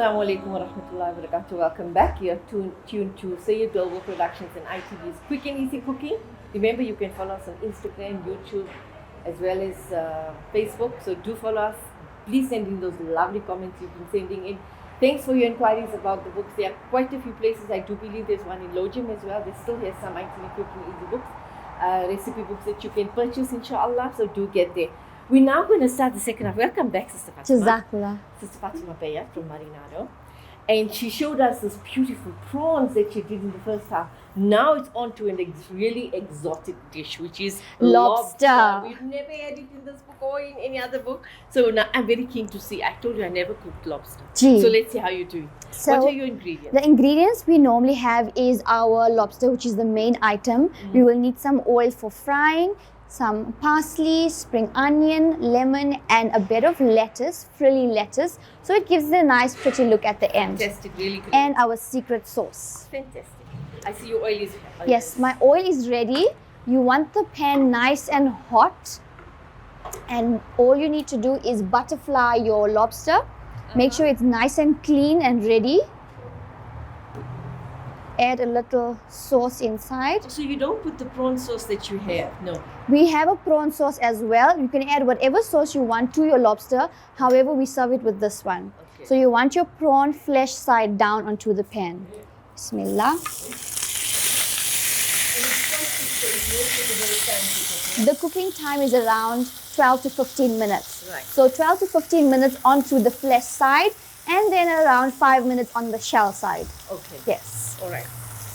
Assalamu alaikum wa rahmatullahi wa barakatuh. Welcome back. You're tuned to Sayyid Global Productions and ITV's Quick and Easy Cooking. Remember, you can follow us on Instagram, YouTube, as well as Facebook. So do follow us. Please send in those lovely comments you've been sending in. Thanks for your inquiries about the books. There are quite a few places. I do believe there's one in Lojim as well. There still has some ITV Quick and Easy books, recipe books that you can purchase, inshallah. So do get there. We're now going to start the second half. Welcome back, Sister Fatima. Jazakallah. Sister Fatima Bayat from Marinado. And she showed us this beautiful prawns that she did in the first half. Now it's on to a really exotic dish, which is lobster. We've never had it in this book or in any other book. So now I'm very keen to see. I told you I never cooked lobster. Gee. So let's see how you're doing. So what are your ingredients? The ingredients we normally have is our lobster, which is the main item. We will need some oil for frying, some parsley, spring onion, lemon, and a bit of lettuce, frilly lettuce. So it gives it a nice pretty look at the end. Fantastic, really good. And our secret sauce. Fantastic. I see your oil is Yes, my oil is ready. You want the pan nice and hot. And all you need to do is butterfly your lobster. Make sure it's nice and clean and ready. Add a little sauce inside. So you don't put the prawn sauce that you have? No. We have a prawn sauce as well. You can add whatever sauce you want to your lobster. However, we serve it with this one. Okay. So you want your prawn flesh side down onto the pan. Bismillah. The cooking time is around 12 to 15 minutes. Right. So 12 to 15 minutes onto the flesh side and then around 5 minutes on the shell side. Okay. Yes. All right.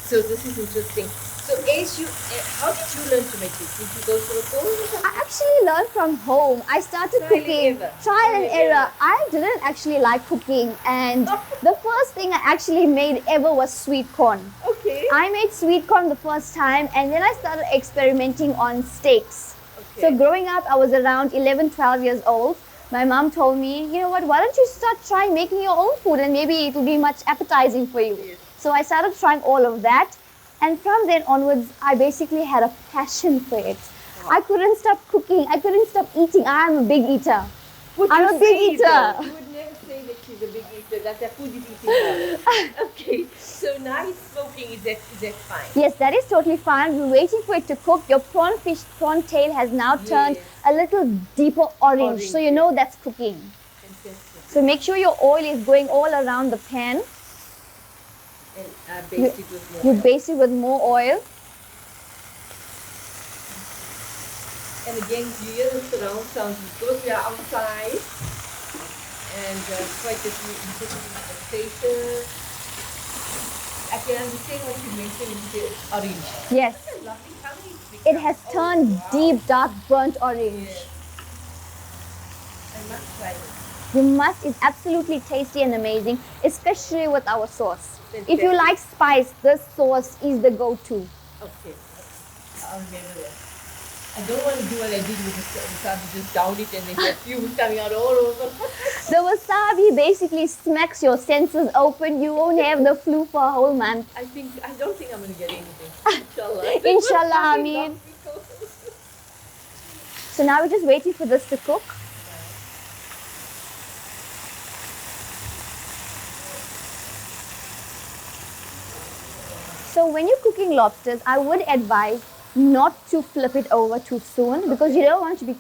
So this is interesting. So how did you learn to make this? Did you go through a course or something? I actually learned from home. I started Trial and cooking. error. Trial and error. I didn't actually like cooking, and the first thing I actually made ever was sweet corn. Okay. I made sweet corn the first time, and then I started experimenting on steaks. Okay. So growing up, I was around 11, 12 years old. My mom told me, you know what, why don't you start trying making your own food and maybe it will be much appetizing for you. Yes. So I started trying all of that. And from then onwards, I basically had a passion for it. Wow. I couldn't stop cooking. I couldn't stop eating. I'm a big eater. Would I'm you a big say eater. though? You would never say that she's a big eater. That's a food eating. Okay. So now it's smoking. Is that fine? Yes, that is totally fine. We're waiting for it to cook. Your prawn tail has now turned a little deeper orange. So you know that's cooking. Fantastic. So make sure your oil is going all around the pan. And baste it with more. You baste it with more oil. And again, you hear the surround sounds because we are outside and quite a few places. I can understand what you mentioned in the orange. Yes. That's a lovely color. It has turned deep, dark, burnt orange. Yes. I must try it. You must. It's absolutely tasty and amazing, especially with our sauce. If you like spice, this sauce is the go-to. Okay. I'll remember that. I don't want to do what I did with the wasabi, just down it and then get fumes coming out all over. The wasabi basically smacks your senses open. You won't have the flu for a whole month. I don't think I'm going to get anything. Inshallah. Inshallah, Ameen. So now we're just waiting for this to cook. So when you're cooking lobsters, I would advise not to flip it over too soon because you don't want to be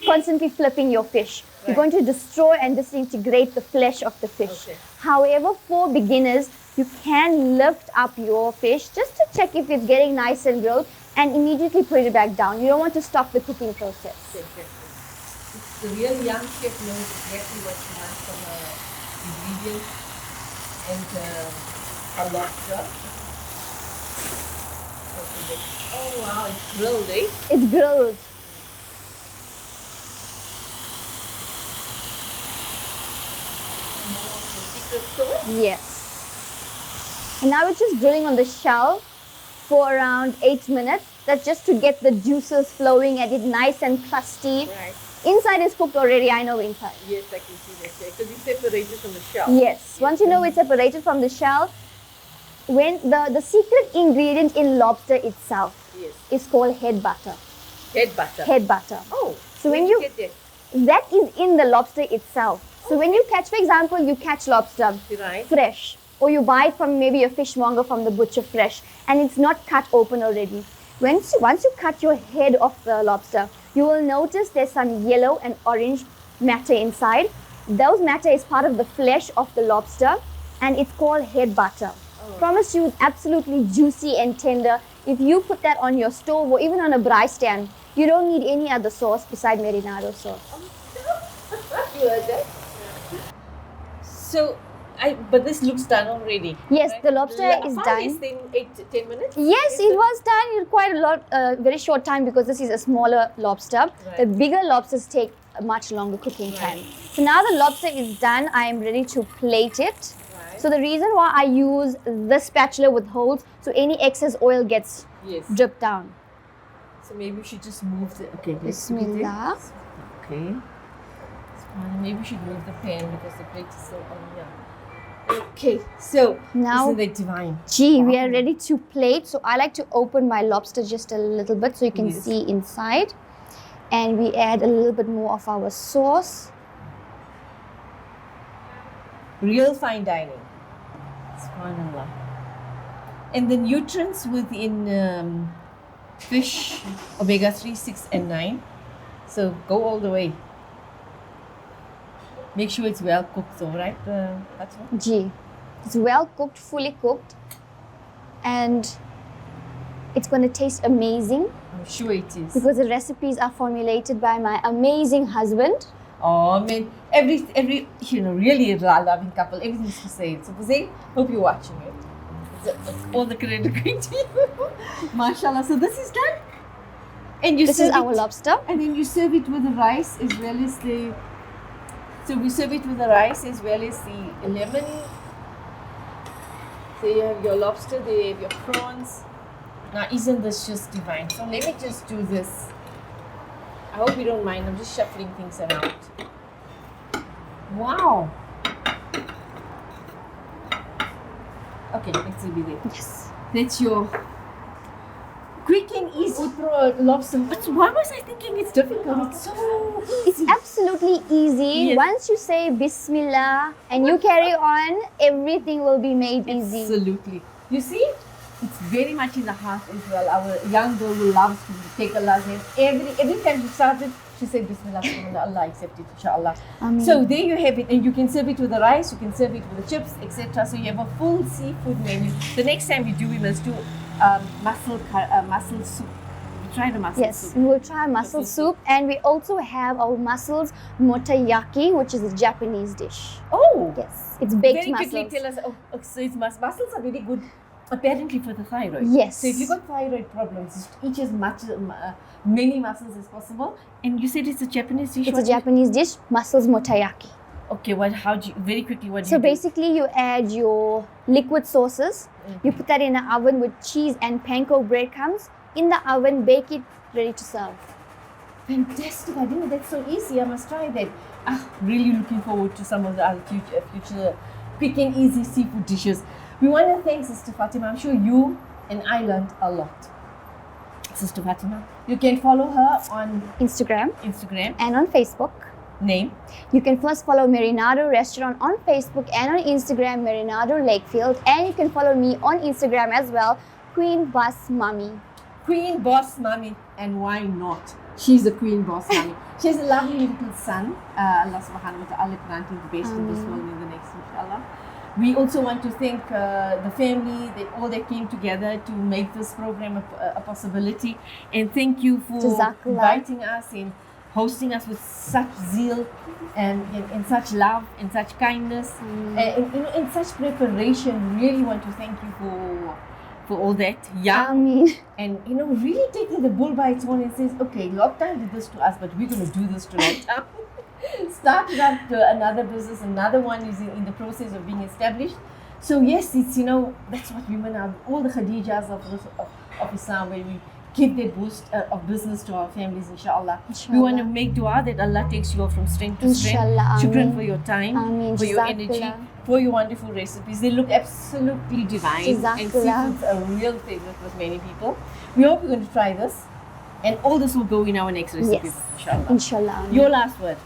constantly flipping your fish. Right. You're going to destroy and disintegrate the flesh of the fish. Okay. However, for beginners, you can lift up your fish just to check if it's getting nice and grilled and immediately put it back down. You don't want to stop the cooking process. The real young chef knows exactly what she wants from her ingredients and a lobster. Oh wow, it's grilled, eh? It's grilled. Secret sauce? Yes. And now it's just grilling on the shell for around 8 minutes. That's just to get the juices flowing and it nice and crusty. Right. Inside is cooked already, I know inside. Yes, I can see that there because it's separated from the shell. Yes. Once you know it's separated from the shell, when the secret ingredient in lobster itself is called head butter. Head butter. Head butter. Oh, So when where you get that? that is in the lobster itself. So when you catch, for example, you catch lobster Right. fresh, or you buy it from maybe a fishmonger from the butcher fresh, and it's not cut open already. Once you cut your head of the lobster, you will notice there's some yellow and orange matter inside. Those matter is part of the flesh of the lobster, and it's called head butter. Promise you, it's absolutely juicy and tender. If you put that on your stove or even on a braai stand, you don't need any other sauce beside marinado sauce. You heard that? So, but this looks done already. Yes, right? the lobster is How done. is in 8 to 10 minutes? Yes, it was done in quite a lot, very short time, because this is a smaller lobster. Right. The bigger lobsters take a much longer cooking time. So now the lobster is done, I am ready to plate it. Right. So the reason why I use this spatula with holes, so any excess oil gets Yes. dripped down. So maybe we should just move the. Okay, let's put it there. Bismillah. Okay. Maybe we should move the pan because the plate is so on here. Okay, so Now- isn't that divine? Gee, we are ready to plate. So I like to open my lobster just a little bit so you can Yes. see inside. And we add a little bit more of our sauce. Real fine dining. Subhanallah. And the nutrients within fish, omega 3, 6, and 9. So go all the way. Make sure it's well cooked, though, right? Fatima? Gee, it's well cooked, fully cooked. And it's going to taste amazing I'm sure it is. because the recipes are formulated by my amazing husband. Oh man, every really loving couple, everything's to say. So Hussein, hope you're watching it. All the credit going to you. Mashallah. So this is done. And you This is serve our it, lobster. and then you serve it with the rice as well as the. So we serve it with the rice as well as the lemon. So you have your lobster, there you have your prawns. Now isn't this just divine? So let me just do this. I hope you don't mind, I'm just shuffling things around. Wow! Okay, let's be there. Yes. That's your quick and easy lobster. But why was I thinking it's difficult? It's so It's easy. absolutely easy. Yes. Once you say Bismillah and you carry on, everything will be made easy. Absolutely. You see, it's very much in the heart as well. Our young girl who loves to take Allah's name. Every time she started, she said Bismillah, Allah accept it, inshallah. Ameen. So there you have it, and you can serve it with the rice, you can serve it with the chips, etc. So you have a full seafood menu. The next time we do, we must do mussel soup. We tried the mussel Yes, soup. we will try mussel soup, and we also have our mussels motoyaki, which is a Japanese dish. Oh, Yes, it's baked very quickly mussels. tell us. Oh, so it's mussels are very good. Apparently for the thyroid. Yes. So if you've got thyroid problems, just eat as much, many mussels as possible. And you said it's a Japanese dish. It's a Japanese dish, mussels motoyaki. Okay, how do you, very quickly, what do So you do? basically, you add your liquid sauces. You put that in the oven with cheese and panko breadcrumbs. In the oven, bake it, ready to serve. Fantastic. I didn't know that's so easy. I must try that. Really looking forward to some of the other future quick and easy seafood dishes. We want to thank Sister Fatima. I'm sure you and I learned a lot. Sister Fatima. You can follow her on Instagram Instagram. and on Facebook. Name? You can first follow Marinado Restaurant on Facebook and on Instagram, Marinado Lakefield. And you can follow me on Instagram as well, Queen Boss Mummy. Queen Boss Mommy. And why not? She's a Queen Boss Mommy. She has a lovely little son. Allah subhanahu wa ta'ala granting the best in this world and in the next, inshallah. We also want to thank the family, all that came together to make this program a possibility. And thank you for Jazakallah. inviting us and hosting us with such zeal and such love and such kindness and such preparation. Really want to thank you for all that. Yeah. And really taking the bull by its horn and says, okay, lockdown did this to us, but we're going to do this to lockdown. Started up another business, another one is in the process of being established. So yes, it's that's what women are, all the Khadijas of Islam, where we give that boost of business to our families, inshallah. We want to make dua that Allah takes you all from strength to strength. Inshallah, Shukran ameen. for your time, Ameen. for your energy, Jazakallah. for your wonderful recipes. They look absolutely divine. And Jazakallah. seafood's a real favorite with many people. We hope you're going to try this. And all this will go in our next recipe, Yes. inshallah. Inshallah. Your last word.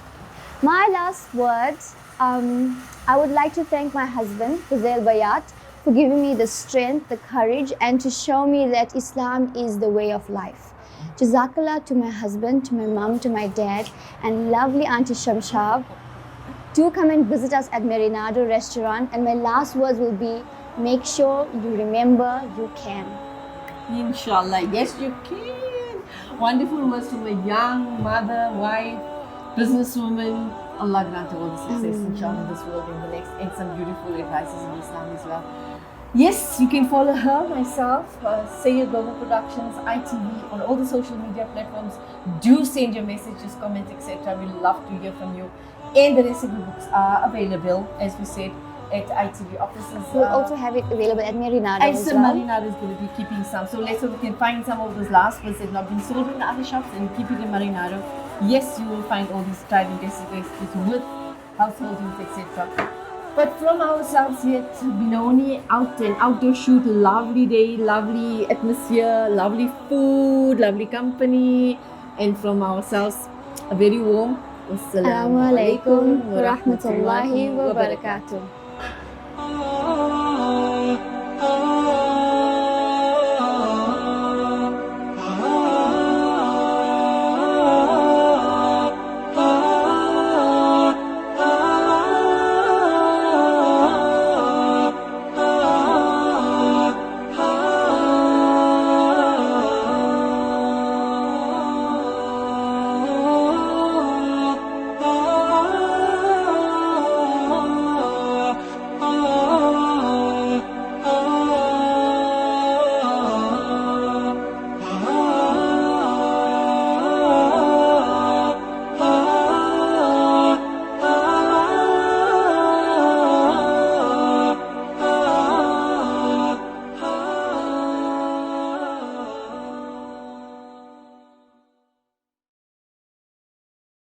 My last words I would like to thank my husband, Huzail Bayat, for giving me the strength, the courage, and to show me that Islam is the way of life. Jazakallah to my husband, to my mom, to my dad, and lovely Auntie Shamshab. Do come and visit us at Marinado restaurant, and my last words will be, make sure you remember you can. Inshallah, yes you can. Wonderful words from a young mother, wife, businesswoman. Allah grant her all the success inshallah in this world and the next, and some beautiful advices in Islam as well. Yes, you can follow her, myself, Sayyid Global Productions, ITV, on all the social media platforms. Do send your messages, comments, etc. We love to hear from you. And the recipe books are available, as we said, at ITV offices. We'll also have it available at Marinado and as so well. Marinado is going to be keeping some. So let's hope we can find some of those last ones that have not been sold in the other shops and keep it in Marinado. Yes, you will find all these tried and tested recipes with household use, etc. But from ourselves here at Benoni, outdoor shoot, lovely day, lovely atmosphere, lovely food, lovely company, and from ourselves, a very warm Wassalamu alaikum wa rahmatullahi wa barakatuh.